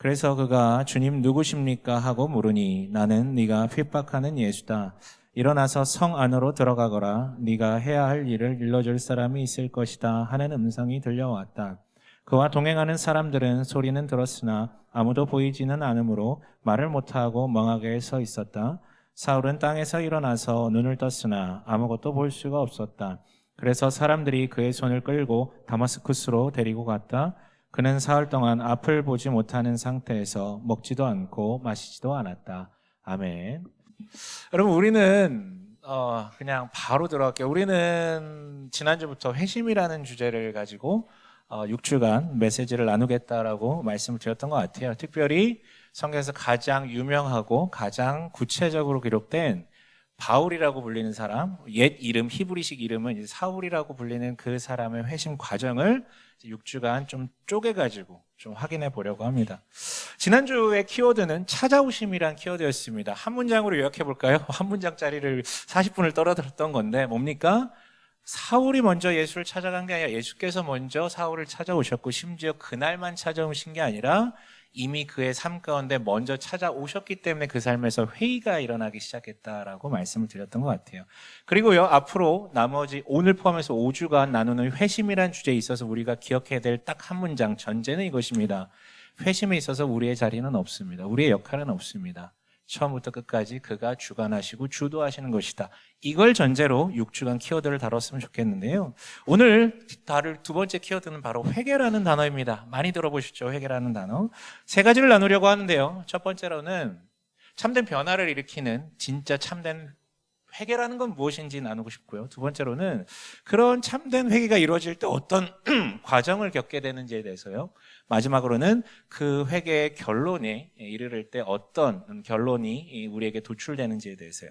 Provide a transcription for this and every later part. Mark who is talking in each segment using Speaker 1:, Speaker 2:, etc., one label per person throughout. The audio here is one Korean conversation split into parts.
Speaker 1: 그래서 그가 주님 누구십니까 하고 물으니 나는 네가 핍박하는 예수다. 일어나서 성 안으로 들어가거라. 네가 해야 할 일을 일러줄 사람이 있을 것이다 하는 음성이 들려왔다. 그와 동행하는 사람들은 소리는 들었으나 아무도 보이지는 않으므로 말을 못하고 멍하게 서 있었다. 사울은 땅에서 일어나서 눈을 떴으나 아무것도 볼 수가 없었다. 그래서 사람들이 그의 손을 끌고 다마스쿠스로 데리고 갔다. 그는 사흘 동안 앞을 보지 못하는 상태에서 먹지도 않고 마시지도 않았다. 아멘. 여러분, 우리는 그냥 바로 들어갈게요. 우리는 지난주부터 회심이라는 주제를 가지고 6주간 메시지를 나누겠다라고 말씀을 드렸던 것 같아요. 특별히 성경에서 가장 유명하고 가장 구체적으로 기록된 바울이라고 불리는 사람, 옛 이름, 히브리식 이름은 이제 사울이라고 불리는 그 사람의 회심 과정을 6주간 좀 쪼개가지고 좀 확인해 보려고 합니다. 지난주의 키워드는 찾아오심이란 키워드였습니다. 한 문장으로 요약해 볼까요? 한 문장짜리를 40분을 떨어뜨렸던 건데 뭡니까? 사울이 먼저 예수를 찾아간 게 아니라 예수께서 먼저 사울을 찾아오셨고 심지어 그날만 찾아오신 게 아니라 이미 그의 삶 가운데 먼저 찾아오셨기 때문에 그 삶에서 회의가 일어나기 시작했다라고 말씀을 드렸던 것 같아요. 그리고요, 앞으로 나머지 오늘 포함해서 5주간 나누는 회심이란 주제에 있어서 우리가 기억해야 될 딱 한 문장, 전제는 이것입니다. 회심에 있어서 우리의 자리는 없습니다. 우리의 역할은 없습니다. 처음부터 끝까지 그가 주관하시고 주도하시는 것이다. 이걸 전제로 6주간 키워드를 다뤘으면 좋겠는데요. 오늘 다룰 두 번째 키워드는 바로 회개라는 단어입니다. 많이 들어보셨죠? 회개라는 단어. 세 가지를 나누려고 하는데요. 첫 번째로는 참된 변화를 일으키는 진짜 참된 회개라는 건 무엇인지 나누고 싶고요. 두 번째로는 그런 참된 회개가 이루어질 때 어떤 과정을 겪게 되는지에 대해서요. 마지막으로는 그 회개의 결론에 이르를 때 어떤 결론이 우리에게 도출되는지에 대해서요.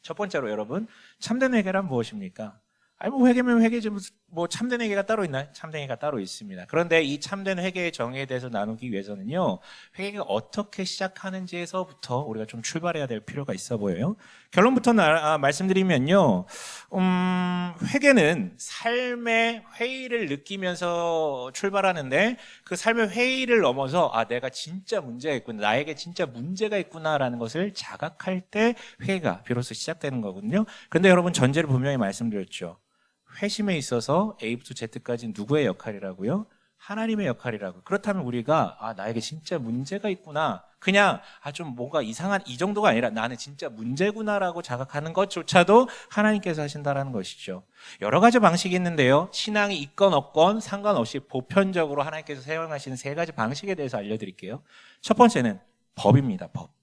Speaker 1: 첫 번째로 여러분, 참된 회개란 무엇입니까? 회개면 회개지 뭐 참된 회개가 따로 있나요? 참된 회개가 따로 있습니다. 그런데 이 참된 회개의 정의에 대해서 나누기 위해서는요, 회개가 어떻게 시작하는지에서부터 우리가 좀 출발해야 될 필요가 있어 보여요. 결론부터 말씀드리면요, 회개는 삶의 회의를 느끼면서 출발하는데 그 삶의 회의를 넘어서 내가 진짜 문제가 있구나, 나에게 진짜 문제가 있구나라는 것을 자각할 때 회개가 비로소 시작되는 거거든요. 그런데 여러분, 전제를 분명히 말씀드렸죠. 회심에 있어서 A부터 Z까지 누구의 역할이라고요? 하나님의 역할이라고. 그렇다면 우리가 나에게 진짜 문제가 있구나, 그냥 좀 뭔가 이상한 이 정도가 아니라 나는 진짜 문제구나라고 자각하는 것조차도 하나님께서 하신다라는 것이죠. 여러 가지 방식이 있는데요, 신앙이 있건 없건 상관없이 보편적으로 하나님께서 사용하시는 세 가지 방식에 대해서 알려드릴게요. 첫 번째는 법입니다. 법.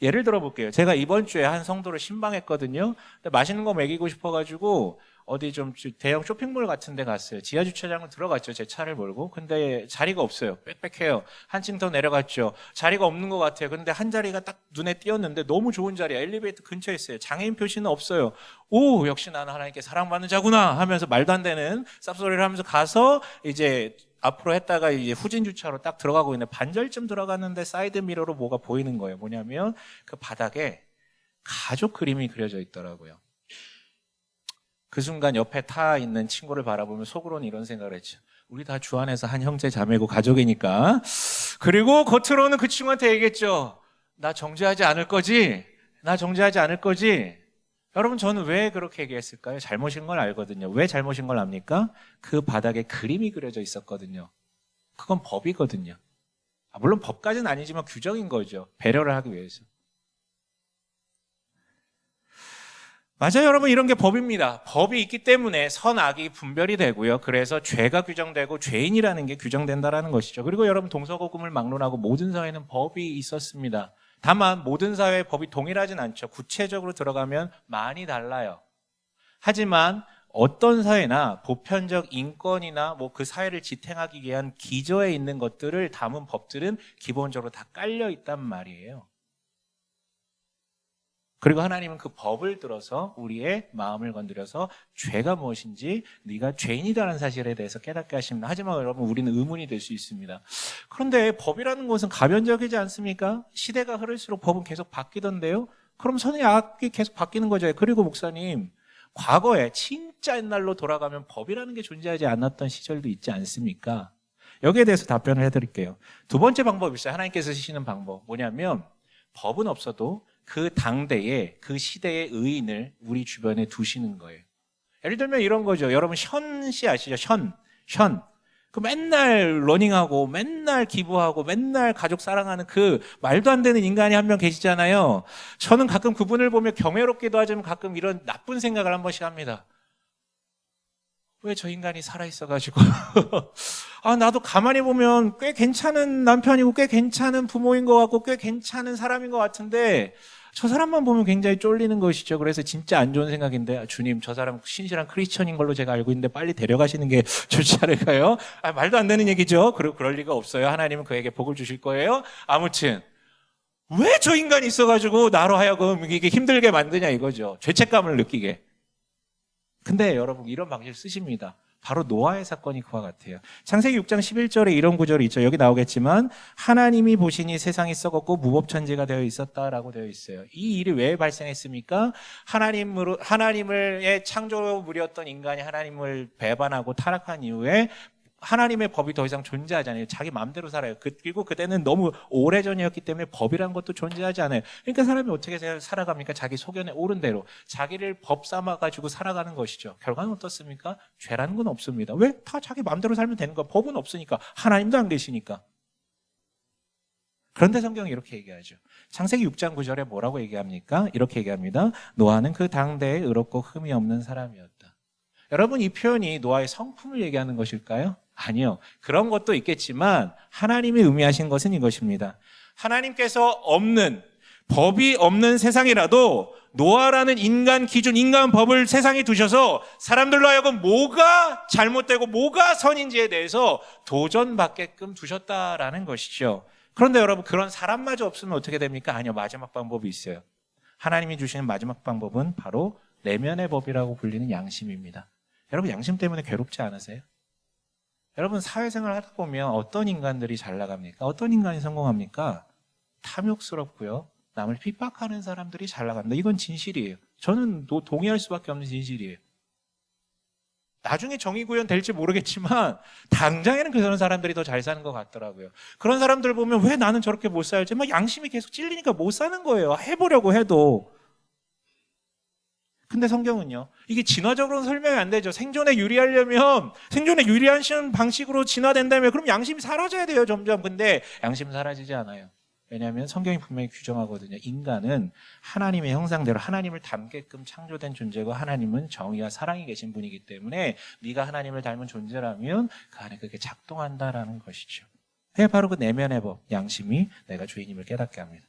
Speaker 1: 예를 들어 볼게요. 제가 이번 주에 한 성도를 신방했거든요. 근데 맛있는 거 먹이고 싶어가지고 어디 좀 대형 쇼핑몰 같은 데 갔어요. 지하 주차장을 들어갔죠. 제 차를 몰고. 근데 자리가 없어요. 빽빽해요. 한층 더 내려갔죠. 자리가 없는 것 같아요. 근데 한 자리가 딱 눈에 띄었는데 너무 좋은 자리야. 엘리베이터 근처에 있어요. 장애인 표시는 없어요. 오, 역시 나는 하나님께 사랑받는 자구나 하면서 말도 안 되는 쌉소리를 하면서 가서 이제 앞으로 했다가 이제 후진 주차로 딱 들어가고 있는데 반절쯤 들어갔는데 사이드 미러로 뭐가 보이는 거예요. 뭐냐면 그 바닥에 가족 그림이 그려져 있더라고요. 그 순간 옆에 타 있는 친구를 바라보면 속으로는 이런 생각을 했죠. 우리 다 주 안에서 한 형제 자매고 가족이니까. 그리고 겉으로는 그 친구한테 얘기했죠. 나 정죄하지 않을 거지? 나 정죄하지 않을 거지? 여러분, 저는 왜 그렇게 얘기했을까요? 잘못인 걸 알거든요. 왜 잘못인 걸 압니까? 그 바닥에 그림이 그려져 있었거든요. 그건 법이거든요. 물론 법까지는 아니지만 규정인 거죠. 배려를 하기 위해서. 맞아요, 여러분. 이런 게 법입니다. 법이 있기 때문에 선악이 분별이 되고요. 그래서 죄가 규정되고 죄인이라는 게 규정된다라는 것이죠. 그리고 여러분, 동서고금을 막론하고 모든 사회는 법이 있었습니다. 다만 모든 사회의 법이 동일하진 않죠. 구체적으로 들어가면 많이 달라요. 하지만 어떤 사회나 보편적 인권이나 그 사회를 지탱하기 위한 기저에 있는 것들을 담은 법들은 기본적으로 다 깔려 있단 말이에요. 그리고 하나님은 그 법을 들어서 우리의 마음을 건드려서 죄가 무엇인지, 네가 죄인이다라는 사실에 대해서 깨닫게 하십니다. 하지만 여러분, 우리는 의문이 될 수 있습니다. 그런데 법이라는 것은 가변적이지 않습니까? 시대가 흐를수록 법은 계속 바뀌던데요. 그럼 선의 악이 계속 바뀌는 거죠. 그리고 목사님, 과거에 진짜 옛날로 돌아가면 법이라는 게 존재하지 않았던 시절도 있지 않습니까? 여기에 대해서 답변을 해드릴게요. 두 번째 방법이 있어요. 하나님께서 쓰시는 방법. 뭐냐면 법은 없어도 그 당대에 그 시대의 의인을 우리 주변에 두시는 거예요. 예를 들면 이런 거죠. 여러분 션 씨 아시죠? 션. 그 맨날 러닝하고 맨날 기부하고 맨날 가족 사랑하는 그 말도 안 되는 인간이 한 명 계시잖아요. 저는 가끔 그분을 보면 경외롭기도 하지만 가끔 이런 나쁜 생각을 한 번씩 합니다. 왜 저 인간이 살아있어가지고 나도 가만히 보면 꽤 괜찮은 남편이고 꽤 괜찮은 부모인 것 같고 꽤 괜찮은 사람인 것 같은데 저 사람만 보면 굉장히 쫄리는 것이죠. 그래서 진짜 안 좋은 생각인데 주님 저 사람 신실한 크리스천인 걸로 제가 알고 있는데 빨리 데려가시는 게 좋지 않을까요? 말도 안 되는 얘기죠. 그리고 그럴 리가 없어요. 하나님은 그에게 복을 주실 거예요. 아무튼 왜 저 인간이 있어가지고 나로 하여금 이게 힘들게 만드냐 이거죠. 죄책감을 느끼게. 근데 여러분 이런 방식을 쓰십니다. 바로 노아의 사건이 그와 같아요. 창세기 6장 11절에 이런 구절이 있죠. 여기 나오겠지만 하나님이 보시니 세상이 썩었고 무법천지가 되어 있었다라고 되어 있어요. 이 일이 왜 발생했습니까? 하나님의 창조물이었던 인간이 하나님을 배반하고 타락한 이후에 하나님의 법이 더 이상 존재하지 않아요. 자기 마음대로 살아요. 그리고 그때는 너무 오래전이었기 때문에 법이란 것도 존재하지 않아요. 그러니까 사람이 어떻게 살아갑니까? 자기 소견에 옳은 대로 자기를 법 삼아가지고 살아가는 것이죠. 결과는 어떻습니까? 죄라는 건 없습니다. 왜? 다 자기 마음대로 살면 되는 거야. 법은 없으니까. 하나님도 안 계시니까. 그런데 성경이 이렇게 얘기하죠. 창세기 6장 9절에 뭐라고 얘기합니까? 이렇게 얘기합니다. 노아는 그 당대에 의롭고 흠이 없는 사람이었다. 여러분 이 표현이 노아의 성품을 얘기하는 것일까요? 아니요. 그런 것도 있겠지만 하나님이 의미하신 것은 이것입니다. 하나님께서 없는 법이 없는 세상이라도 노아라는 인간 기준, 인간 법을 세상에 두셔서 사람들로 하여금 뭐가 잘못되고 뭐가 선인지에 대해서 도전받게끔 두셨다라는 것이죠. 그런데 여러분 그런 사람마저 없으면 어떻게 됩니까? 아니요. 마지막 방법이 있어요. 하나님이 주시는 마지막 방법은 바로 내면의 법이라고 불리는 양심입니다. 여러분 양심 때문에 괴롭지 않으세요? 여러분 사회생활 하다 보면 어떤 인간들이 잘 나갑니까? 어떤 인간이 성공합니까? 탐욕스럽고요. 남을 핍박하는 사람들이 잘 나간다. 이건 진실이에요. 저는 동의할 수밖에 없는 진실이에요. 나중에 정의 구현될지 모르겠지만 당장에는 그런 사람들이 더 잘 사는 것 같더라고요. 그런 사람들 보면 왜 나는 저렇게 못 살지? 막 양심이 계속 찔리니까 못 사는 거예요. 해보려고 해도. 근데 성경은요, 이게 진화적으로는 설명이 안 되죠. 생존에 유리하려면 생존에 유리한 방식으로 진화된다면 그럼 양심이 사라져야 돼요, 점점. 근데 양심은 사라지지 않아요. 왜냐하면 성경이 분명히 규정하거든요. 인간은 하나님의 형상대로 하나님을 닮게끔 창조된 존재고 하나님은 정의와 사랑이 계신 분이기 때문에 네가 하나님을 닮은 존재라면 그 안에 그게 작동한다라는 것이죠. 바로 그 내면의 법, 양심이 내가 주인임을 깨닫게 합니다.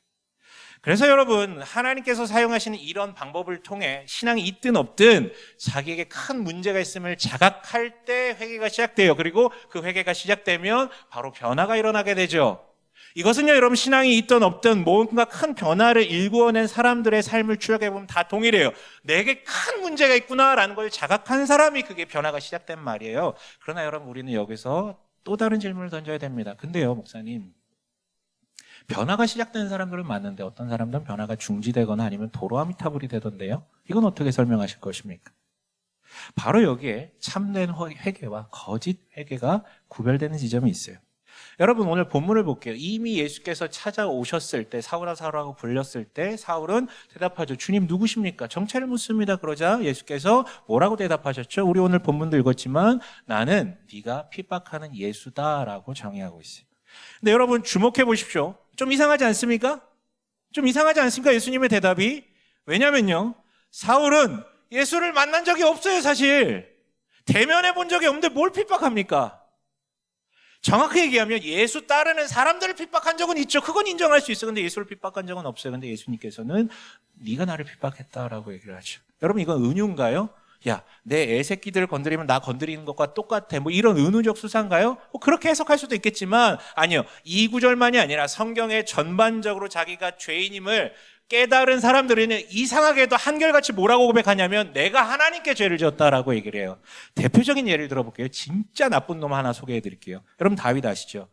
Speaker 1: 그래서 여러분 하나님께서 사용하시는 이런 방법을 통해 신앙이 있든 없든 자기에게 큰 문제가 있음을 자각할 때 회개가 시작돼요. 그리고 그 회개가 시작되면 바로 변화가 일어나게 되죠. 이것은요 여러분 신앙이 있든 없든 뭔가 큰 변화를 일구어낸 사람들의 삶을 추적해보면 다 동일해요. 내게 큰 문제가 있구나라는 걸 자각한 사람이 그게 변화가 시작된 말이에요. 그러나 여러분 우리는 여기서 또 다른 질문을 던져야 됩니다. 근데요 목사님, 변화가 시작된 사람들은 많은데 어떤 사람들은 변화가 중지되거나 아니면 도로아미타불이 되던데요. 이건 어떻게 설명하실 것입니까? 바로 여기에 참된 회개와 거짓 회개가 구별되는 지점이 있어요. 여러분 오늘 본문을 볼게요. 이미 예수께서 찾아오셨을 때 사울하고 불렸을 때 사울은 대답하죠. 주님 누구십니까? 정체를 묻습니다. 그러자 예수께서 뭐라고 대답하셨죠? 우리 오늘 본문도 읽었지만 나는 네가 핍박하는 예수다라고 정의하고 있어요. 근데 여러분 주목해 보십시오. 좀 이상하지 않습니까? 좀 이상하지 않습니까? 예수님의 대답이. 왜냐면요 사울은 예수를 만난 적이 없어요. 사실 대면해 본 적이 없는데 뭘 핍박합니까? 정확히 얘기하면 예수 따르는 사람들을 핍박한 적은 있죠. 그건 인정할 수 있어요. 근데 예수를 핍박한 적은 없어요. 근데 예수님께서는 네가 나를 핍박했다라고 얘기를 하죠. 여러분 이건 은유인가요? 야, 내 애새끼들 건드리면 나 건드리는 것과 똑같아. 뭐 이런 은유적 수사인가요? 그렇게 해석할 수도 있겠지만 아니요. 이 구절만이 아니라 성경의 전반적으로 자기가 죄인임을 깨달은 사람들은 이상하게도 한결같이 뭐라고 고백하냐면 내가 하나님께 죄를 지었다라고 얘기를 해요. 대표적인 예를 들어볼게요. 진짜 나쁜 놈 하나 소개해 드릴게요. 여러분 다윗 아시죠?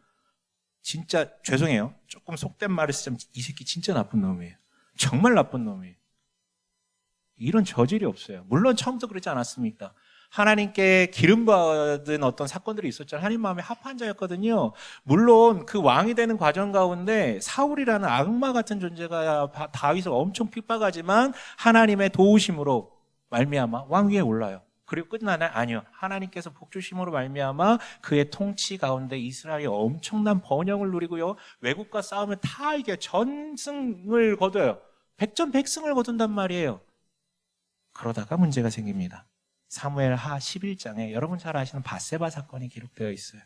Speaker 1: 진짜 죄송해요. 조금 속된 말을 쓰자면 이 새끼 진짜 나쁜 놈이에요. 정말 나쁜 놈이에요. 이런 저질이 없어요. 물론 처음부터 그러지 않았습니까? 하나님께 기름 받은 어떤 사건들이 있었잖아요. 하나님 마음에 합한 자였거든요. 물론 그 왕이 되는 과정 가운데 사울이라는 악마 같은 존재가 다윗을 엄청 핍박하지만 하나님의 도우심으로 말미암아 왕 위에 올라요. 그리고 끝나나요? 아니요. 하나님께서 복주심으로 말미암아 그의 통치 가운데 이스라엘이 엄청난 번영을 누리고요. 외국과 싸우면 다 이게 전승을 거둬요. 백전백승을 거둔단 말이에요. 그러다가 문제가 생깁니다. 사무엘하 11장에 여러분 잘 아시는 밧세바 사건이 기록되어 있어요.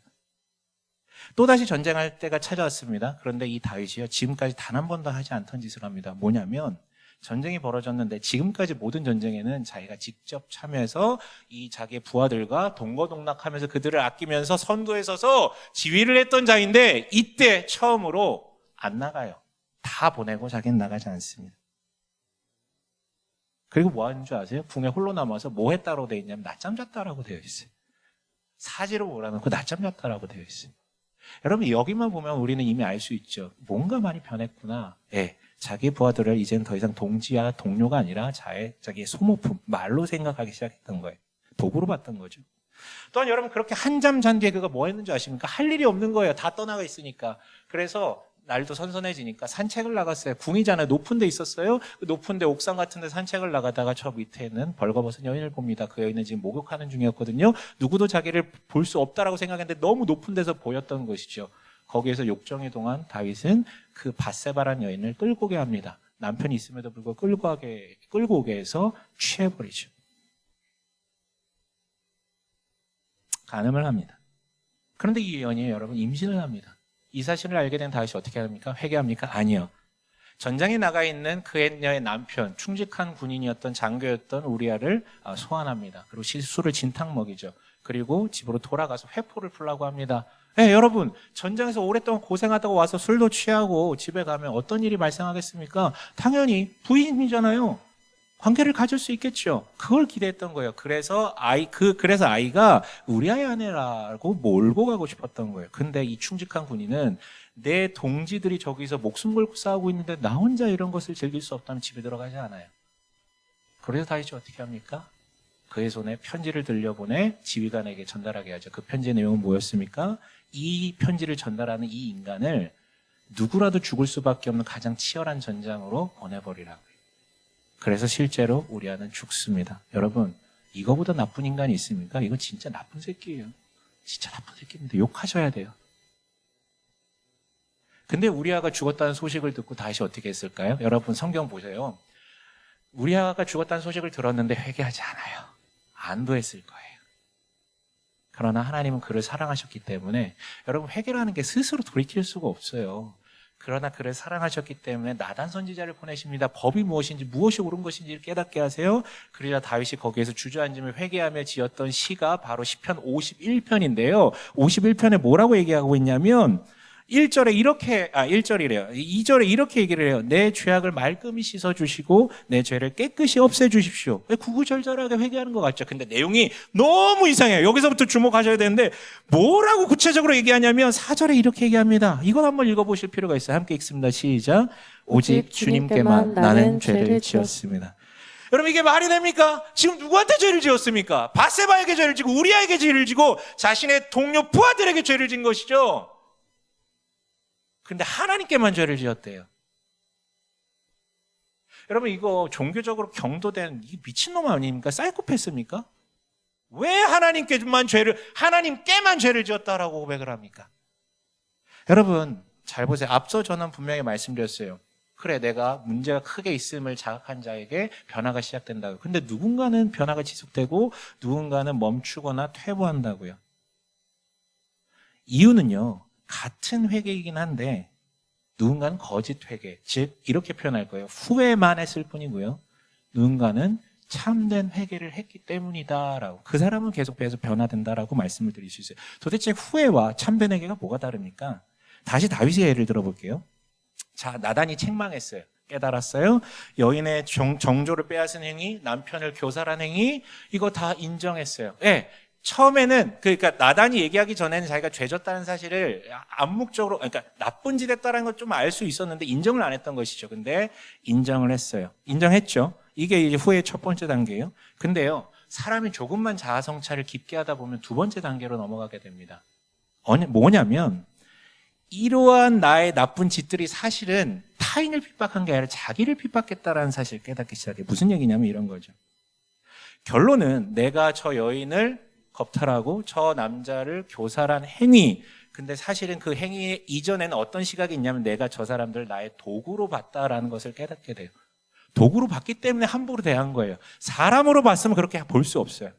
Speaker 1: 또다시 전쟁할 때가 찾아왔습니다. 그런데 이 다윗이요, 지금까지 단 한 번도 하지 않던 짓을 합니다. 뭐냐면 전쟁이 벌어졌는데 지금까지 모든 전쟁에는 자기가 직접 참여해서 이 자기의 부하들과 동거동락하면서 그들을 아끼면서 선두에 서서 지휘를 했던 자인데 이때 처음으로 안 나가요. 다 보내고 자기는 나가지 않습니다. 그리고 뭐 하는 줄 아세요? 궁에 홀로 남아서 뭐 했다고 되어 있냐면 낮잠 잤다라고 되어 있어요. 사지로 몰아놓고 낮잠 잤다라고 되어 있어요. 여러분 여기만 보면 우리는 이미 알 수 있죠. 뭔가 많이 변했구나. 예, 자기 부하들을 이제는 더 이상 동지야 동료가 아니라 자기의 소모품, 말로 생각하기 시작했던 거예요. 도구로 봤던 거죠. 또한 여러분 그렇게 한잠 잔 뒤에 그가 뭐 했는지 아십니까? 할 일이 없는 거예요. 다 떠나가 있으니까. 그래서 날도 선선해지니까 산책을 나갔어요. 궁이잖아요. 높은 데 있었어요. 높은 데 옥상 같은 데 산책을 나가다가 저 밑에 있는 벌거벗은 여인을 봅니다. 그 여인은 지금 목욕하는 중이었거든요. 누구도 자기를 볼 수 없다라고 생각했는데 너무 높은 데서 보였던 것이죠. 거기에서 욕정의 동안 다윗은 그 밧세바라는 여인을 끌고 오게 합니다. 남편이 있음에도 불구하고 끌고 오게 해서 취해버리죠. 간음을 합니다. 그런데 이 여인이 여러분 임신을 합니다. 이 사실을 알게 된 다윗이 어떻게 합니까? 회개합니까? 아니요. 전장에 나가 있는 그녀의 남편, 충직한 군인이었던 장교였던 우리아를 소환합니다. 그리고 실수를 진탕 먹이죠. 그리고 집으로 돌아가서 회포를 풀라고 합니다. 네, 여러분 전장에서 오랫동안 고생하다가 와서 술도 취하고 집에 가면 어떤 일이 발생하겠습니까? 당연히 부인이잖아요. 관계를 가질 수 있겠죠. 그걸 기대했던 거예요. 그래서 아이가 우리아의 아내라고 몰고 가고 싶었던 거예요. 근데 이 충직한 군인은 내 동지들이 저기서 목숨 걸고 싸우고 있는데 나 혼자 이런 것을 즐길 수 없다면 집에 들어가지 않아요. 그래서 다윗이 어떻게 합니까? 그의 손에 편지를 들려보내 지휘관에게 전달하게 하죠. 그 편지의 내용은 뭐였습니까? 이 편지를 전달하는 이 인간을 누구라도 죽을 수밖에 없는 가장 치열한 전장으로 보내버리라고요. 그래서 실제로 우리아는 죽습니다. 여러분 이거보다 나쁜 인간이 있습니까? 이거 진짜 나쁜 새끼예요. 진짜 나쁜 새끼입니다. 욕하셔야 돼요. 근데 우리아가 죽었다는 소식을 듣고 다윗이 어떻게 했을까요? 여러분 성경 보세요. 우리아가 죽었다는 소식을 들었는데 회개하지 않아요. 안도했을 거예요. 그러나 하나님은 그를 사랑하셨기 때문에 여러분 회개라는 게 스스로 돌이킬 수가 없어요. 그러나 그를 사랑하셨기 때문에 나단 선지자를 보내십니다. 법이 무엇인지 무엇이 옳은 것인지 깨닫게 하세요. 그러자 다윗이 거기에서 주저앉으며 회개하며 지었던 시가 바로 시편 51편인데요. 51편에 뭐라고 얘기하고 있냐면 1절에 이렇게 2절에 이렇게 얘기를 해요. 내 죄악을 말끔히 씻어주시고 내 죄를 깨끗이 없애주십시오. 구구절절하게 회개하는 것 같죠. 근데 내용이 너무 이상해요. 여기서부터 주목하셔야 되는데 뭐라고 구체적으로 얘기하냐면 4절에 이렇게 얘기합니다. 이건 한번 읽어보실 필요가 있어요. 함께 읽습니다. 시작. 오직 주님께만 나는 죄를 지었습니다. 여러분 이게 말이 됩니까? 지금 누구한테 죄를 지었습니까? 밧세바에게 죄를 지고 우리아에게 죄를 지고 자신의 동료 부하들에게 죄를 진 것이죠. 근데 하나님께만 죄를 지었대요. 여러분 이거 종교적으로 경도된 이 미친놈 아닙니까? 사이코패스입니까? 왜 하나님께만 죄를 지었다라고 고백을 합니까? 여러분 잘 보세요. 앞서 저는 분명히 말씀드렸어요. 그래 내가 문제가 크게 있음을 자각한 자에게 변화가 시작된다고. 근데 누군가는 변화가 지속되고 누군가는 멈추거나 퇴보한다고요. 이유는요. 같은 회개이긴 한데 누군가는 거짓 회개, 즉 이렇게 표현할 거예요. 후회만 했을 뿐이고요. 누군가는 참된 회개를 했기 때문이다라고. 그 사람은 계속해서 변화된다라고 말씀을 드릴 수 있어요. 도대체 후회와 참된 회개가 뭐가 다릅니까? 다시 다윗의 예를 들어볼게요. 자, 나단이 책망했어요. 깨달았어요. 여인의 정조를 빼앗은 행위, 남편을 교살한 행위, 이거 다 인정했어요. 예. 처음에는 그러니까 나단이 얘기하기 전에는 자기가 죄졌다는 사실을 암묵적으로 그러니까 나쁜 짓 했다는 걸 좀 알 수 있었는데 인정을 안 했던 것이죠. 근데 인정을 했어요. 인정했죠. 이게 이제 후회의 첫 번째 단계예요. 근데요. 사람이 조금만 자아성찰을 깊게 하다 보면 두 번째 단계로 넘어가게 됩니다. 뭐냐면 이러한 나의 나쁜 짓들이 사실은 타인을 핍박한 게 아니라 자기를 핍박했다라는 사실을 깨닫기 시작해요. 무슨 얘기냐면 이런 거죠. 결론은 내가 저 여인을 겁탈하고 저 남자를 교살한 행위, 근데 사실은 그 행위 이전에는 어떤 시각이 있냐면 내가 저 사람들을 나의 도구로 봤다라는 것을 깨닫게 돼요. 도구로 봤기 때문에 함부로 대한 거예요. 사람으로 봤으면 그렇게 볼 수 없어요.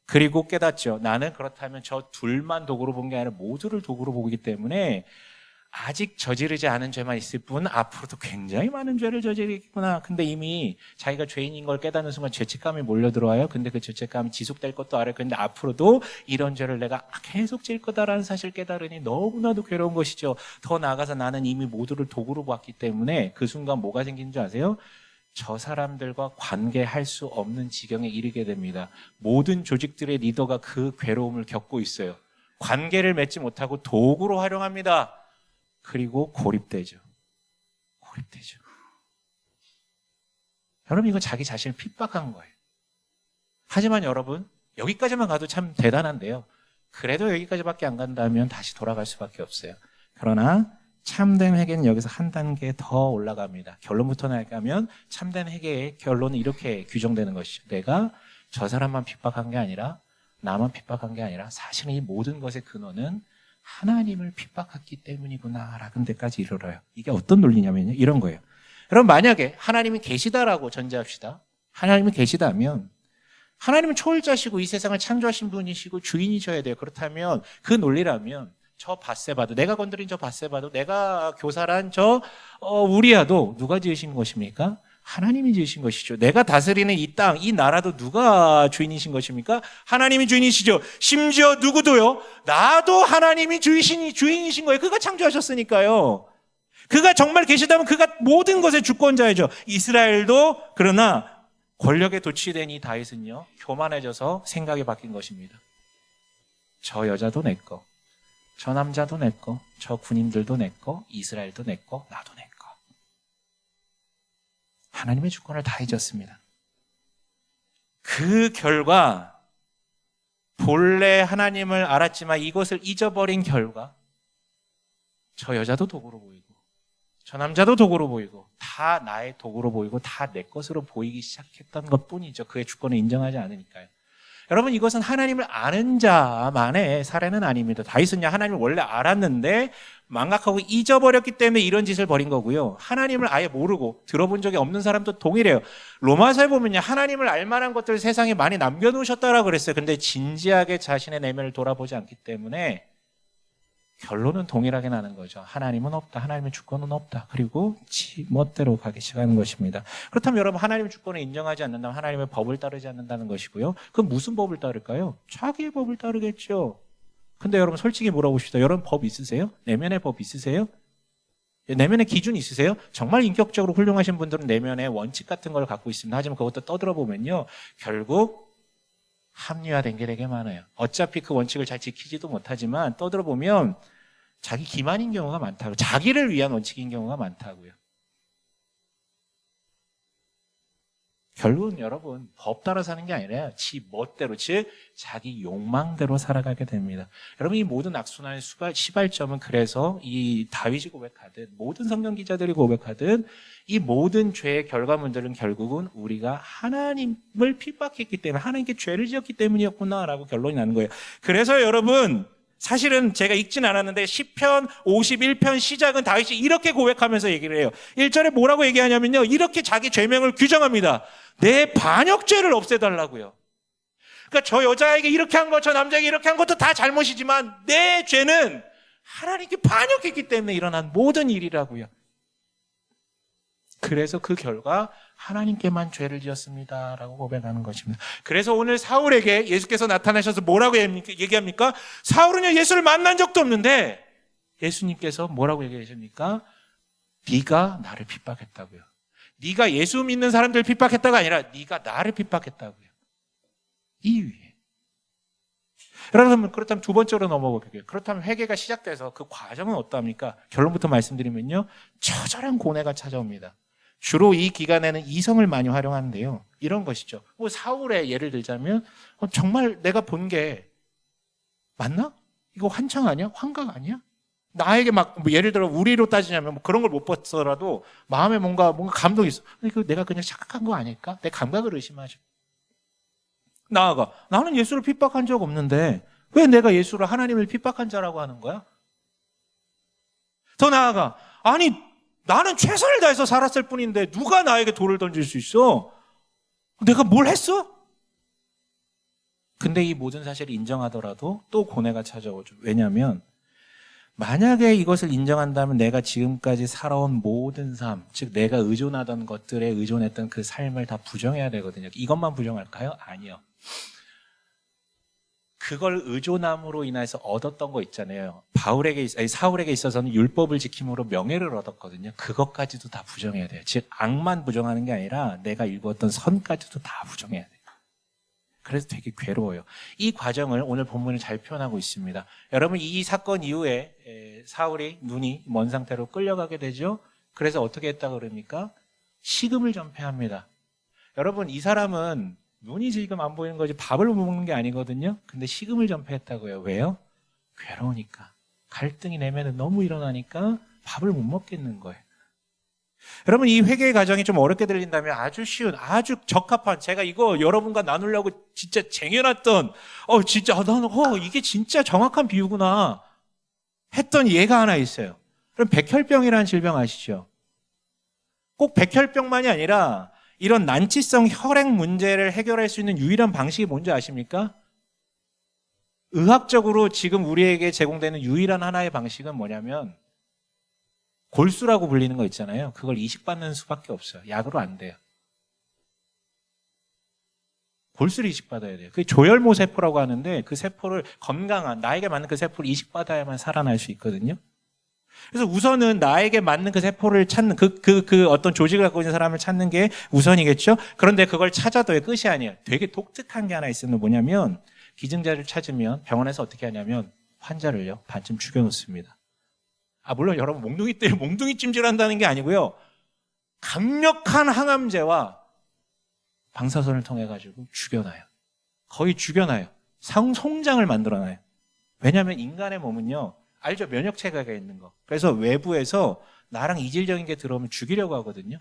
Speaker 1: 그리고 깨닫죠. 나는 그렇다면 저 둘만 도구로 본 게 아니라 모두를 도구로 보기 때문에 아직 저지르지 않은 죄만 있을 뿐 앞으로도 굉장히 많은 죄를 저지르겠구나. 근데 이미 자기가 죄인인 걸 깨닫는 순간 죄책감이 몰려들어와요. 근데 그 죄책감이 지속될 것도 알아요. 근데 앞으로도 이런 죄를 내가 계속 질 거다라는 사실을 깨달으니 너무나도 괴로운 것이죠. 더 나아가서 나는 이미 모두를 도구로 봤기 때문에 그 순간 뭐가 생기는 줄 아세요? 저 사람들과 관계할 수 없는 지경에 이르게 됩니다. 모든 조직들의 리더가 그 괴로움을 겪고 있어요. 관계를 맺지 못하고 도구로 활용합니다. 그리고 고립되죠. 고립되죠. 여러분, 이거 자기 자신을 핍박한 거예요. 하지만 여러분, 여기까지만 가도 참 대단한데요. 그래도 여기까지밖에 안 간다면 다시 돌아갈 수밖에 없어요. 그러나 참된 회개는 여기서 한 단계 더 올라갑니다. 결론부터 나가면 참된 회개의 결론은 이렇게 규정되는 것이죠. 내가 저 사람만 핍박한 게 아니라 나만 핍박한 게 아니라 사실은 이 모든 것의 근원은 하나님을 핍박했기 때문이구나 라는 데까지 이르러요. 이게 어떤 논리냐면요, 이런 거예요. 그럼 만약에 하나님이 계시다라고 전제합시다. 하나님이 계시다면 하나님은 초월자시고 이 세상을 창조하신 분이시고 주인이셔야 돼요. 그렇다면 그 논리라면 저 밧세바도, 내가 건드린 저 밧세바도, 내가 교살한 저 우리아도 누가 지으신 것입니까? 하나님이 지으신 것이죠. 내가 다스리는 이 땅, 이 나라도 누가 주인이신 것입니까? 하나님이 주인이시죠. 심지어 누구도요? 나도 하나님이 주인이신 거예요. 그가 창조하셨으니까요. 그가 정말 계시다면 그가 모든 것의 주권자이죠. 이스라엘도. 그러나 권력에 도취된 이 다윗은요, 교만해져서 생각이 바뀐 것입니다. 저 여자도 내 거, 저 남자도 내 거, 저 군인들도 내 거, 이스라엘도 내 거, 나도 내 거. 하나님의 주권을 다 잊었습니다. 그 결과 본래 하나님을 알았지만 이것을 잊어버린 결과 저 여자도 도구로 보이고 저 남자도 도구로 보이고 다 나의 도구로 보이고 다 내 것으로 보이기 시작했던 것뿐이죠. 그의 주권을 인정하지 않으니까요. 여러분, 이것은 하나님을 아는 자만의 사례는 아닙니다. 다윗은요, 하나님을 원래 알았는데 망각하고 잊어버렸기 때문에 이런 짓을 벌인 거고요. 하나님을 아예 모르고 들어본 적이 없는 사람도 동일해요. 로마서에 보면요, 하나님을 알만한 것들을 세상에 많이 남겨놓으셨다라고 그랬어요. 근데 진지하게 자신의 내면을 돌아보지 않기 때문에 결론은 동일하게 나는 거죠. 하나님은 없다. 하나님의 주권은 없다. 그리고 지 멋대로 가기 시작하는 것입니다. 그렇다면 여러분, 하나님의 주권을 인정하지 않는다면 하나님의 법을 따르지 않는다는 것이고요. 그럼 무슨 법을 따를까요? 자기의 법을 따르겠죠. 근데 여러분, 솔직히 물어봅시다. 여러분, 법 있으세요? 내면의 법 있으세요? 내면의 기준 있으세요? 정말 인격적으로 훌륭하신 분들은 내면의 원칙 같은 걸 갖고 있습니다. 하지만 그것도 떠들어보면요, 결국 합리화된 게 되게 많아요. 어차피 그 원칙을 잘 지키지도 못하지만 떠들어보면 자기 기만인 경우가 많다고, 자기를 위한 원칙인 경우가 많다고요. 결국은 여러분, 법 따라 사는 게 아니라 지 멋대로, 즉 자기 욕망대로 살아가게 됩니다. 여러분, 이 모든 악순환의 시발점은 그래서 이 다윗이 고백하듯 모든 성경 기자들이 고백하듯 이 모든 죄의 결과물들은 결국은 우리가 하나님을 핍박했기 때문에, 하나님께 죄를 지었기 때문이었구나라고 결론이 나는 거예요. 그래서 여러분, 사실은 제가 읽진 않았는데 시편 51편 시작은 다윗이 이렇게 고백하면서 얘기를 해요. 1절에 뭐라고 얘기하냐면요, 이렇게 자기 죄명을 규정합니다. 내 반역죄를 없애달라고요. 그러니까 저 여자에게 이렇게 한 것, 저 남자에게 이렇게 한 것도 다 잘못이지만 내 죄는 하나님께 반역했기 때문에 일어난 모든 일이라고요. 그래서 그 결과 하나님께만 죄를 지었습니다라고 고백하는 것입니다. 그래서 오늘 사울에게 예수께서 나타나셔서 뭐라고 얘기합니까? 사울은요, 예수를 만난 적도 없는데 예수님께서 뭐라고 얘기하십니까? 네가 나를 핍박했다고요. 네가 예수 믿는 사람들을 핍박했다가 아니라 네가 나를 핍박했다고요. 이 위에. 여러분, 그렇다면 두 번째로 넘어볼게요. 그렇다면 회개가 시작돼서 그 과정은 어떠합니까? 결론부터 말씀드리면요, 처절한 고뇌가 찾아옵니다. 주로 이 기간에는 이성을 많이 활용하는데요. 이런 것이죠. 뭐 사울의 예를 들자면 정말 내가 본 게 맞나? 이거 환청 아니야? 환각 아니야? 나에게 막 뭐 예를 들어 우리로 따지자면 뭐 그런 걸 못 봤더라도 마음에 뭔가 감동이 있어. 이거 내가 그냥 착각한 거 아닐까? 내 감각을 의심하죠. 나아가 나는 예수를 핍박한 적 없는데 왜 내가 예수를 하나님을 핍박한 자라고 하는 거야? 더 나아가 아니 나는 최선을 다해서 살았을 뿐인데 누가 나에게 돌을 던질 수 있어? 내가 뭘 했어? 근데 이 모든 사실을 인정하더라도 또 고뇌가 찾아오죠. 왜냐하면 만약에 이것을 인정한다면 내가 지금까지 살아온 모든 삶, 즉 내가 의존하던 것들에 의존했던 그 삶을 다 부정해야 되거든요. 이것만 부정할까요? 아니요. 그걸 의존함으로 인해서 얻었던 거 있잖아요. 사울에게 있어서는 율법을 지킴으로 명예를 얻었거든요. 그것까지도 다 부정해야 돼요. 즉 악만 부정하는 게 아니라 내가 일구었던 선까지도 다 부정해야 돼요. 그래서 되게 괴로워요. 이 과정을 오늘 본문을 잘 표현하고 있습니다. 여러분 이 사건 이후에 사울이 눈이 먼 상태로 끌려가게 되죠. 그래서 어떻게 했다고 그럽니까? 식음을 전폐합니다. 여러분 이 사람은 눈이 지금 안 보이는 거지 밥을 못 먹는 게 아니거든요. 근데 식음을 전폐했다고요. 왜요? 괴로우니까. 갈등이 내면에 너무 일어나니까 밥을 못 먹겠는 거예요. 여러분 이 회개의 과정이 좀 어렵게 들린다면 아주 쉬운 아주 적합한 제가 이거 여러분과 나누려고 진짜 쟁여놨던 진짜 나는 이게 진짜 정확한 비유구나 했던 예가 하나 있어요. 그럼 백혈병이라는 질병 아시죠? 꼭 백혈병만이 아니라 이런 난치성 혈액 문제를 해결할 수 있는 유일한 방식이 뭔지 아십니까? 의학적으로 지금 우리에게 제공되는 유일한 하나의 방식은 뭐냐면 골수라고 불리는 거 있잖아요. 그걸 이식받는 수밖에 없어요. 약으로 안 돼요. 골수를 이식받아야 돼요. 그게 조혈모 세포라고 하는데 그 세포를 건강한 나에게 맞는 그 세포를 이식받아야만 살아날 수 있거든요. 그래서 우선은 나에게 맞는 그 세포를 찾는 그 어떤 조직을 갖고 있는 사람을 찾는 게 우선이겠죠. 그런데 그걸 찾아도의 끝이 아니에요. 되게 독특한 게 하나 있으면 뭐냐면 기증자를 찾으면 병원에서 어떻게 하냐면 환자를요 반쯤 죽여놓습니다. 물론 여러분 몽둥이 때문에 몽둥이 찜질한다는 게 아니고요. 강력한 항암제와 방사선을 통해 가지고 죽여놔요. 거의 죽여놔요. 송장을 만들어놔요. 왜냐하면 인간의 몸은요. 알죠? 면역체계가 있는 거. 그래서 외부에서 나랑 이질적인 게 들어오면 죽이려고 하거든요.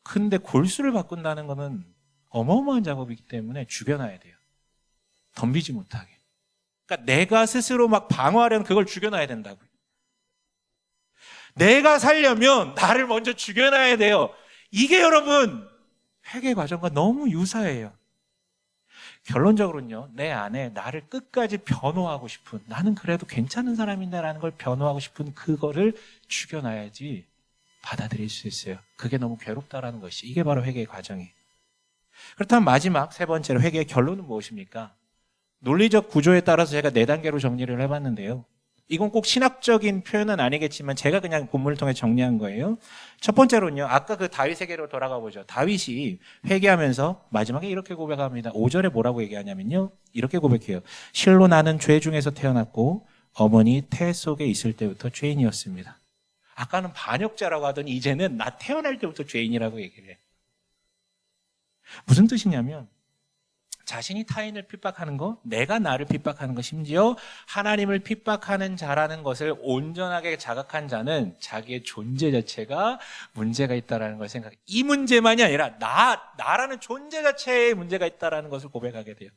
Speaker 1: 근데 골수를 바꾼다는 거는 어마어마한 작업이기 때문에 죽여놔야 돼요. 덤비지 못하게. 그러니까 내가 스스로 막 방어하려면 그걸 죽여놔야 된다고요. 내가 살려면 나를 먼저 죽여놔야 돼요. 이게 여러분 회개 과정과 너무 유사해요. 결론적으로는요, 내 안에 나를 끝까지 변호하고 싶은, 나는 그래도 괜찮은 사람인데라는 걸 변호하고 싶은 그거를 죽여놔야지 받아들일 수 있어요. 그게 너무 괴롭다라는 것이, 이게 바로 회개의 과정이에요. 그렇다면 마지막 세 번째로 회개의 결론은 무엇입니까? 논리적 구조에 따라서 제가 4단계로 정리를 해봤는데요. 이건 꼭 신학적인 표현은 아니겠지만 제가 그냥 본문을 통해 정리한 거예요. 첫 번째로는요. 아까 그 다윗에게로 돌아가 보죠. 다윗이 회개하면서 마지막에 이렇게 고백합니다. 5절에 뭐라고 얘기하냐면요. 이렇게 고백해요. 실로 나는 죄 중에서 태어났고 어머니 태 속에 있을 때부터 죄인이었습니다. 아까는 반역자라고 하더니 이제는 나 태어날 때부터 죄인이라고 얘기를 해요. 무슨 뜻이냐면 자신이 타인을 핍박하는 거, 내가 나를 핍박하는 거, 심지어 하나님을 핍박하는 자라는 것을 온전하게 자각한 자는 자기의 존재 자체가 문제가 있다는 걸 생각해요. 이 문제만이 아니라 나라는 존재 자체에 문제가 있다는 것을 고백하게 돼요.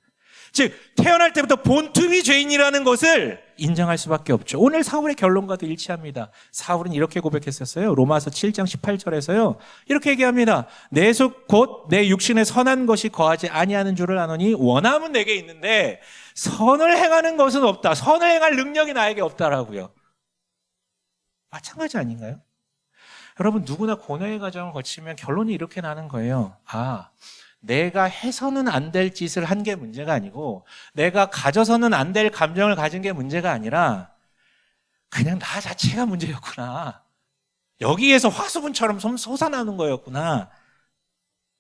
Speaker 1: 즉 태어날 때부터 본투비 죄인이라는 것을 인정할 수밖에 없죠. 오늘 사울의 결론과도 일치합니다. 사울은 이렇게 고백했었어요. 로마서 7장 18절에서요. 이렇게 얘기합니다. 내 속 곧 내 육신에 선한 것이 거하지 아니하는 줄을 아노니 원함은 내게 있는데 선을 행하는 것은 없다. 선을 행할 능력이 나에게 없다라고요. 마찬가지 아닌가요? 여러분 누구나 고뇌의 과정을 거치면 결론이 이렇게 나는 거예요. 내가 해서는 안 될 짓을 한 게 문제가 아니고 내가 가져서는 안 될 감정을 가진 게 문제가 아니라 그냥 나 자체가 문제였구나. 여기에서 화수분처럼 솟아나는 거였구나.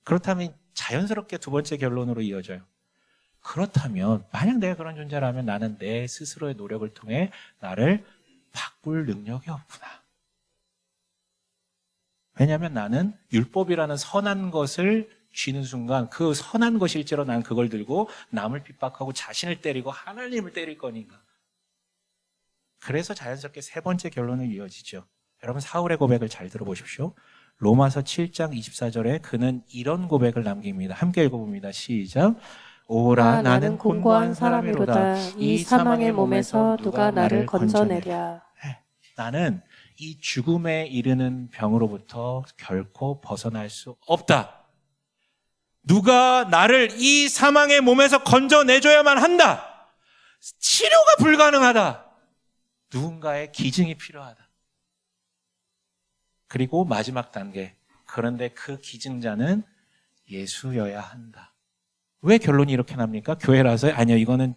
Speaker 1: 그렇다면 자연스럽게 두 번째 결론으로 이어져요. 그렇다면 만약 내가 그런 존재라면 나는 내 스스로의 노력을 통해 나를 바꿀 능력이 없구나. 왜냐하면 나는 율법이라는 선한 것을 쥐는 순간 그 선한 것이 실제로 난 그걸 들고 남을 핍박하고 자신을 때리고 하나님을 때릴 거니까. 그래서 자연스럽게 세 번째 결론을 이어지죠. 여러분 사울의 고백을 잘 들어보십시오. 로마서 7장 24절에 그는 이런 고백을 남깁니다. 함께 읽어봅니다. 시작. 오라 나는 곤고한 사람이로다. 이 사망의 몸에서 누가 나를 건져내랴. 나는 이 죽음에 이르는 병으로부터 결코 벗어날 수 없다. 누가 나를 이 사망의 몸에서 건져내줘야만 한다. 치료가 불가능하다. 누군가의 기증이 필요하다. 그리고 마지막 단계. 그런데 그 기증자는 예수여야 한다. 왜 결론이 이렇게 납니까? 교회라서? 아니요, 이거는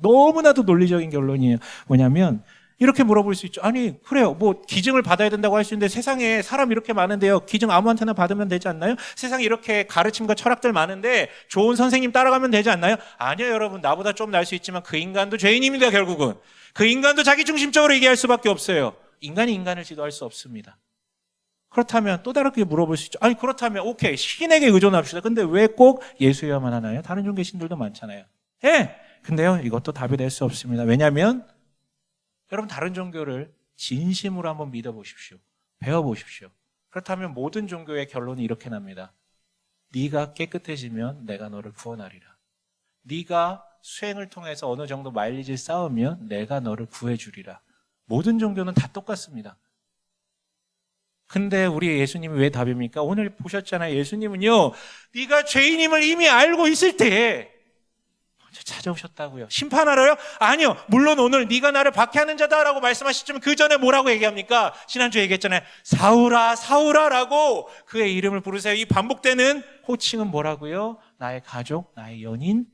Speaker 1: 너무나도 논리적인 결론이에요. 뭐냐면 이렇게 물어볼 수 있죠. 아니 그래요, 뭐 기증을 받아야 된다고 할 수 있는데 세상에 사람 이렇게 많은데요, 기증 아무한테나 받으면 되지 않나요? 세상에 이렇게 가르침과 철학들 많은데 좋은 선생님 따라가면 되지 않나요? 아니요 여러분, 나보다 좀 날 수 있지만 그 인간도 죄인입니다. 결국은 그 인간도 자기중심적으로 얘기할 수밖에 없어요. 인간이 인간을 지도할 수 없습니다. 그렇다면 또 다르게 물어볼 수 있죠. 아니 그렇다면 오케이, 신에게 의존합시다. 근데 왜 꼭 예수여야만 하나요? 다른 종교 신들도 많잖아요. 예, 근데요 이것도 답이 될 수 없습니다. 왜냐하면 여러분 다른 종교를 진심으로 한번 믿어보십시오. 배워보십시오. 그렇다면 모든 종교의 결론이 이렇게 납니다. 네가 깨끗해지면 내가 너를 구원하리라. 네가 수행을 통해서 어느 정도 마일리지를 쌓으면 내가 너를 구해주리라. 모든 종교는 다 똑같습니다. 근데 우리 예수님이 왜 답입니까? 오늘 보셨잖아요. 예수님은요, 네가 죄인임을 이미 알고 있을 때에 먼저 찾아오셨다고요. 심판하러요? 아니요. 물론 오늘 네가 나를 박해하는 자다라고 말씀하시지만 그 전에 뭐라고 얘기합니까? 지난주에 얘기했잖아요. 사울아 사울아라고 그의 이름을 부르세요. 이 반복되는 호칭은 뭐라고요? 나의 가족, 나의 연인,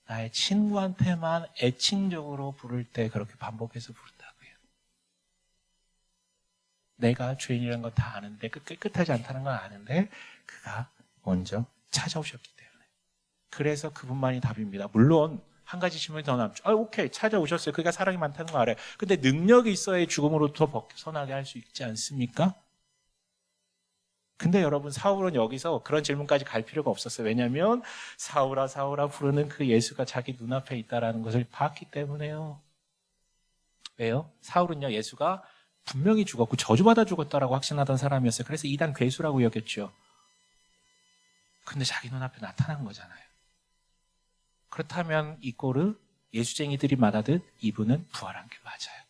Speaker 1: 나의 친구한테만 애칭적으로 부를 때 그렇게 반복해서 부른다고요. 내가 죄인이라는 거 다 아는데, 깨끗하지 않다는 건 아는데 그가 먼저 찾아오셨기 때문에. 그래서 그분만이 답입니다. 물론 한 가지 질문이 더 남죠. 오케이, 찾아오셨어요. 그가 사랑이 많다는 거 알아요. 근데 능력이 있어야 죽음으로부터 벗어나게 할 수 있지 않습니까? 근데 여러분 사울은 여기서 그런 질문까지 갈 필요가 없었어요. 왜냐하면 사울아 사울아 부르는 그 예수가 자기 눈앞에 있다는 것을 봤기 때문에요. 왜요? 사울은요, 예수가 분명히 죽었고 저주받아 죽었다라고 확신하던 사람이었어요. 그래서 이단 괴수라고 여겼죠. 근데 자기 눈앞에 나타난 거잖아요. 그렇다면 이 꼴을 예수쟁이들이 말하듯 이분은 부활한 게 맞아요.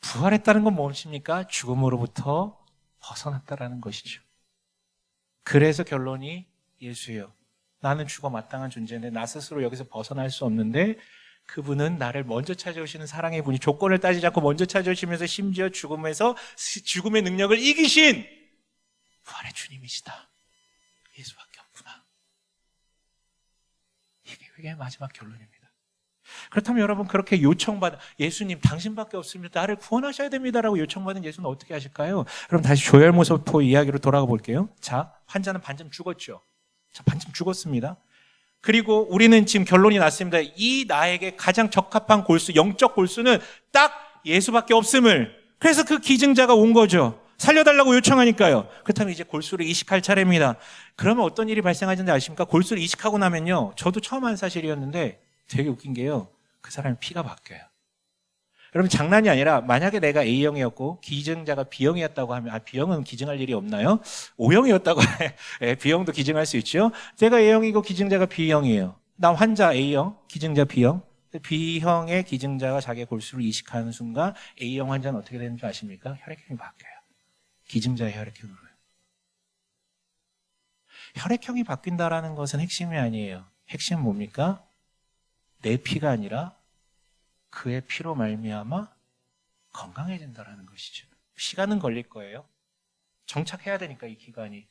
Speaker 1: 부활했다는 건 무엇입니까? 죽음으로부터 벗어났다라는 것이죠. 그래서 결론이 예수예요. 나는 죽어 마땅한 존재인데 나 스스로 여기서 벗어날 수 없는데 그분은 나를 먼저 찾아오시는 사랑의 분이, 조건을 따지지 않고 먼저 찾아오시면서 심지어 죽음의 능력을 이기신 부활의 주님이시다. 예수밖에 없구나. 이게 마지막 결론입니다. 그렇다면 여러분 그렇게 요청받은 예수님 당신밖에 없습니다. 나를 구원하셔야 됩니다라고 요청받은 예수는 어떻게 하실까요? 그럼 다시 조혈모소포 이야기로 돌아가 볼게요. 자, 환자는 반쯤 죽었죠. 자, 반쯤 죽었습니다. 그리고 우리는 지금 결론이 났습니다. 이 나에게 가장 적합한 골수, 영적 골수는 딱 예수밖에 없음을. 그래서 그 기증자가 온 거죠. 살려달라고 요청하니까요. 그렇다면 이제 골수를 이식할 차례입니다. 그러면 어떤 일이 발생하는지 아십니까? 골수를 이식하고 나면요, 저도 처음 한 사실이었는데 되게 웃긴 게요, 그 사람의 피가 바뀌어요. 여러분 장난이 아니라 만약에 내가 A형이었고 기증자가 B형이었다고 하면, B형은 기증할 일이 없나요? O형이었다고 해. B형도 기증할 수 있죠. 제가 A형이고 기증자가 B형이에요. 나 환자 A형, 기증자 B형. B형의 기증자가 자기의 골수를 이식하는 순간 A형 환자는 어떻게 되는 줄 아십니까? 혈액형이 바뀌어요. 기증자의 혈액형으로요. 혈액형이 바뀐다라는 것은 핵심이 아니에요. 핵심은 뭡니까? 내 피가 아니라 그의 피로 말미암아 건강해진다라는 것이죠. 시간은 걸릴 거예요. 정착해야 되니까 이 기간이.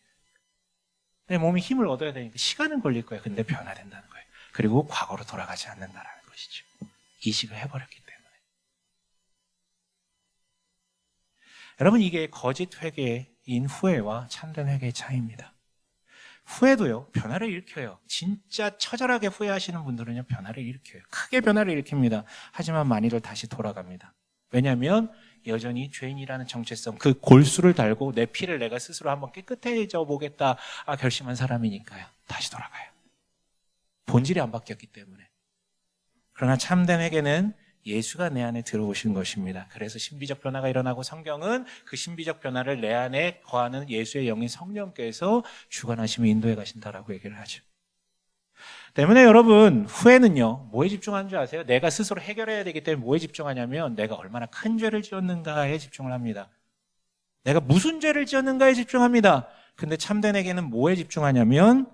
Speaker 1: 내 몸이 힘을 얻어야 되니까 시간은 걸릴 거예요. 근데 변화된다는 거예요. 그리고 과거로 돌아가지 않는다라는 것이죠. 이식을 해버렸기 때문에. 여러분 이게 거짓 회개인 후회와 참된 회개의 차이입니다. 후회도요, 변화를 일으켜요. 진짜 처절하게 후회하시는 분들은요, 변화를 일으켜요. 크게 변화를 일으킵니다. 하지만 많이들 다시 돌아갑니다. 왜냐하면 여전히 죄인이라는 정체성, 그 골수를 달고 내 피를 내가 스스로 한번 깨끗해져 보겠다 결심한 사람이니까요. 다시 돌아가요. 본질이 안 바뀌었기 때문에. 그러나 참된 회개는 예수가 내 안에 들어오신 것입니다. 그래서 신비적 변화가 일어나고 성경은 그 신비적 변화를 내 안에 거하는 예수의 영인 성령께서 주관하시며 인도해 가신다라고 얘기를 하죠. 때문에 여러분, 후회는요, 뭐에 집중하는 줄 아세요? 내가 스스로 해결해야 되기 때문에 뭐에 집중하냐면 내가 얼마나 큰 죄를 지었는가에 집중을 합니다. 내가 무슨 죄를 지었는가에 집중합니다. 근데 참된에게는 뭐에 집중하냐면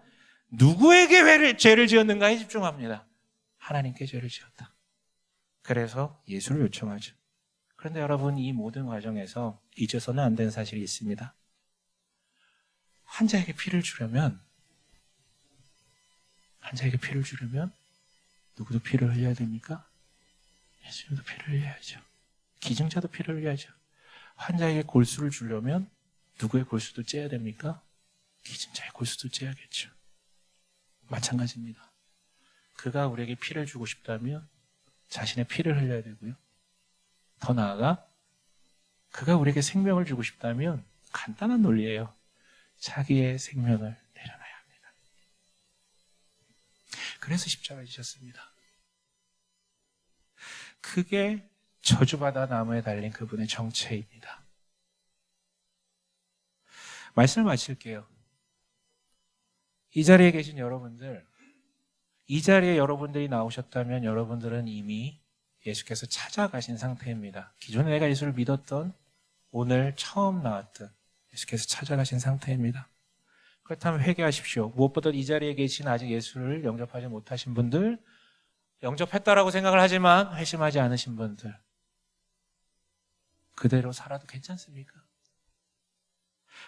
Speaker 1: 누구에게 죄를 지었는가에 집중합니다. 하나님께 죄를 지었다. 그래서 예수를 요청하죠. 그런데 여러분, 이 모든 과정에서 잊어서는 안 되는 사실이 있습니다. 환자에게 피를 주려면 누구도 피를 흘려야 됩니까? 예수님도 피를 흘려야죠. 기증자도 피를 흘려야죠. 환자에게 골수를 주려면 누구의 골수도 째야 됩니까? 기증자의 골수도 째야겠죠. 마찬가지입니다. 그가 우리에게 피를 주고 싶다면 자신의 피를 흘려야 되고요. 더 나아가 그가 우리에게 생명을 주고 싶다면 간단한 논리예요. 자기의 생명을 내려놔야 합니다. 그래서 십자가에 지셨습니다. 그게 저주받아 나무에 달린 그분의 정체입니다. 말씀을 마칠게요. 이 자리에 계신 여러분들, 이 자리에 여러분들이 나오셨다면 여러분들은 이미 예수께서 찾아가신 상태입니다. 기존에 내가 예수를 믿었던, 오늘 처음 나왔던 예수께서 찾아가신 상태입니다. 그렇다면 회개하십시오. 무엇보다 이 자리에 계신 아직 예수를 영접하지 못하신 분들, 영접했다라고 생각을 하지만 회심하지 않으신 분들, 그대로 살아도 괜찮습니까?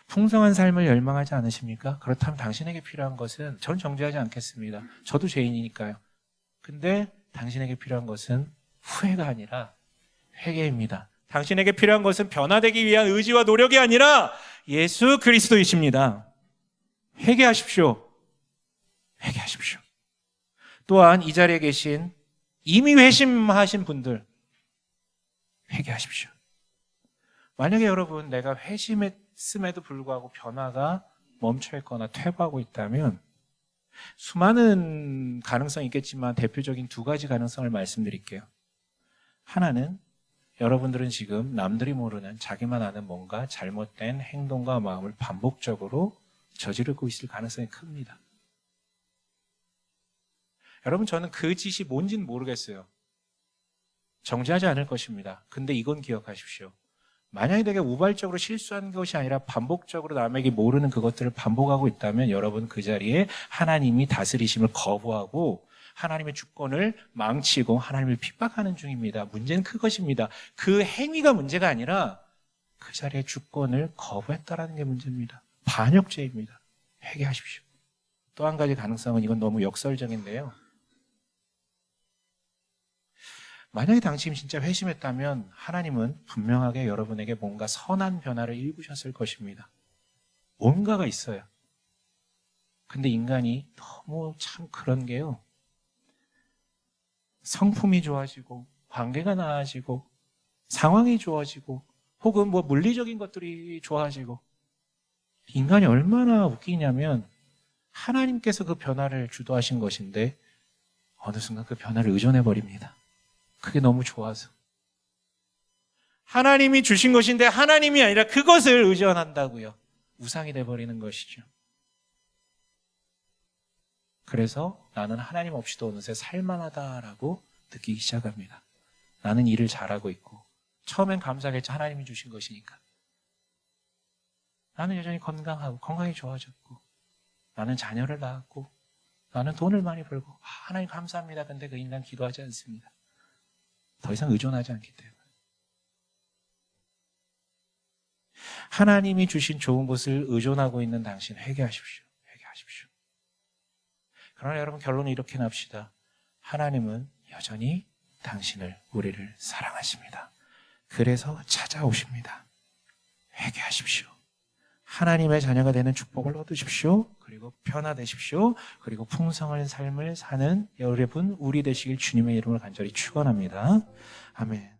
Speaker 1: 풍성한 삶을 열망하지 않으십니까? 그렇다면 당신에게 필요한 것은, 전 정죄하지 않겠습니다. 저도 죄인이니까요. 근데 당신에게 필요한 것은 후회가 아니라 회개입니다. 당신에게 필요한 것은 변화되기 위한 의지와 노력이 아니라 예수 그리스도이십니다. 회개하십시오. 회개하십시오. 또한 이 자리에 계신 이미 회심하신 분들, 회개하십시오. 만약에 여러분, 내가 회심했음에도 불구하고 변화가 멈춰있거나 퇴보하고 있다면 수많은 가능성이 있겠지만 대표적인 두 가지 가능성을 말씀드릴게요. 하나는 여러분들은 지금 남들이 모르는 자기만 아는 뭔가 잘못된 행동과 마음을 반복적으로 저지르고 있을 가능성이 큽니다. 여러분, 저는 그 짓이 뭔지는 모르겠어요. 정죄하지 않을 것입니다. 근데 이건 기억하십시오. 만약에 내가 우발적으로 실수한 것이 아니라 반복적으로 남에게 모르는 그것들을 반복하고 있다면 여러분, 그 자리에 하나님이 다스리심을 거부하고 하나님의 주권을 망치고 하나님을 핍박하는 중입니다. 문제는 그것입니다. 그 행위가 문제가 아니라 그 자리에 주권을 거부했다라는 게 문제입니다. 반역죄입니다. 회개하십시오. 또 한 가지 가능성은, 이건 너무 역설적인데요. 만약에 당신이 진짜 회심했다면 하나님은 분명하게 여러분에게 뭔가 선한 변화를 일구셨을 것입니다. 뭔가가 있어요. 근데 인간이 너무 참 그런 게요. 성품이 좋아지고 관계가 나아지고 상황이 좋아지고 혹은 뭐 물리적인 것들이 좋아지고, 인간이 얼마나 웃기냐면 하나님께서 그 변화를 주도하신 것인데 어느 순간 그 변화를 의존해버립니다. 그게 너무 좋아서. 하나님이 주신 것인데 하나님이 아니라 그것을 의존한다고요. 우상이 돼버리는 것이죠. 그래서 나는 하나님 없이도 어느새 살만하다라고 느끼기 시작합니다. 나는 일을 잘하고 있고, 처음엔 감사하겠죠. 하나님이 주신 것이니까. 나는 여전히 건강하고 건강이 좋아졌고, 나는 자녀를 낳았고, 나는 돈을 많이 벌고, 하나님 감사합니다. 근데 그 인간 기도하지 않습니다. 더 이상 의존하지 않기 때문에. 하나님이 주신 좋은 것을 의존하고 있는 당신, 회개하십시오. 회개하십시오. 그러나 여러분, 결론은 이렇게 납시다. 하나님은 여전히 당신을, 우리를 사랑하십니다. 그래서 찾아오십니다. 회개하십시오. 하나님의 자녀가 되는 축복을 얻으십시오. 그리고 변화되십시오. 그리고 풍성한 삶을 사는 여러분, 우리 되시길 주님의 이름으로 간절히 축원합니다. 아멘.